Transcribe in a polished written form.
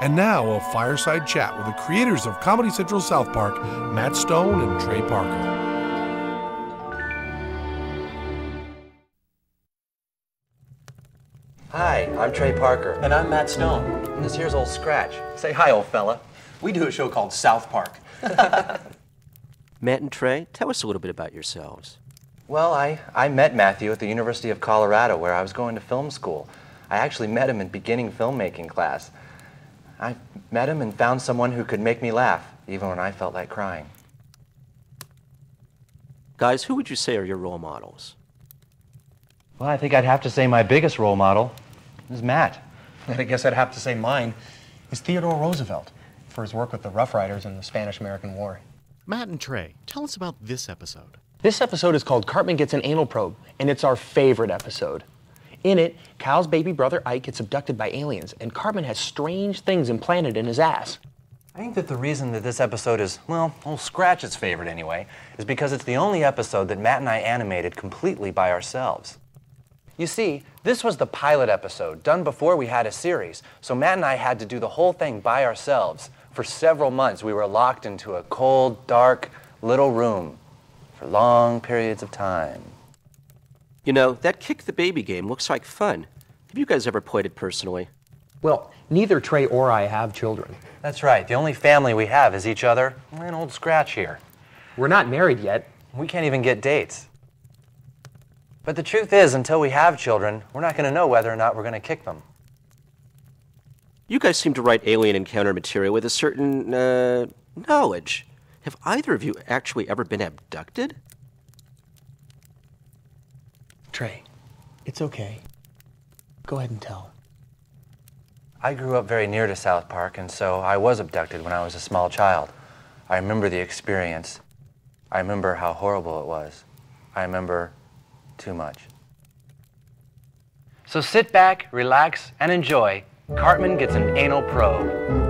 And now, a fireside chat with the creators of Comedy Central South Park, Matt Stone and Trey Parker. Hi, I'm Trey Parker. And I'm Matt Stone. And this here's Old Scratch. Say hi, old fella. We do a show called South Park. Matt and Trey, tell us a little bit about yourselves. Well, I met Matthew at the University of Colorado, where I was going to film school. I actually met him in beginning filmmaking class. I met him and found someone who could make me laugh, even when I felt like crying. Guys, who would you say are your role models? Well, I think I'd have to say my biggest role model is Matt. And I guess I'd have to say mine is Theodore Roosevelt for his work with the Rough Riders in the Spanish-American War. Matt and Trey, tell us about this episode. This episode is called Cartman Gets an Anal Probe, and it's our favorite episode. In it, Cal's baby brother Ike gets abducted by aliens, and Cartman has strange things implanted in his ass. I think that the reason that this episode is, well, Old Scratch's favorite anyway, is because it's the only episode that Matt and I animated completely by ourselves. You see, this was the pilot episode, done before we had a series, so Matt and I had to do the whole thing by ourselves. For several months, we were locked into a cold, dark, little room for long periods of time. You know, that Kick the Baby game looks like fun. Have you guys ever played it personally? Well, neither Trey or I have children. That's right. The only family we have is each other and Old Scratch here. We're not married yet. We can't even get dates. But the truth is, until we have children, we're not going to know whether or not we're going to kick them. You guys seem to write alien encounter material with a certain, knowledge. Have either of you actually ever been abducted? Trey, it's okay. Go ahead and tell. I grew up very near to South Park, and so I was abducted when I was a small child. I remember the experience. I remember how horrible it was. I remember too much. So sit back, relax, and enjoy. Cartman Gets an Anal Probe.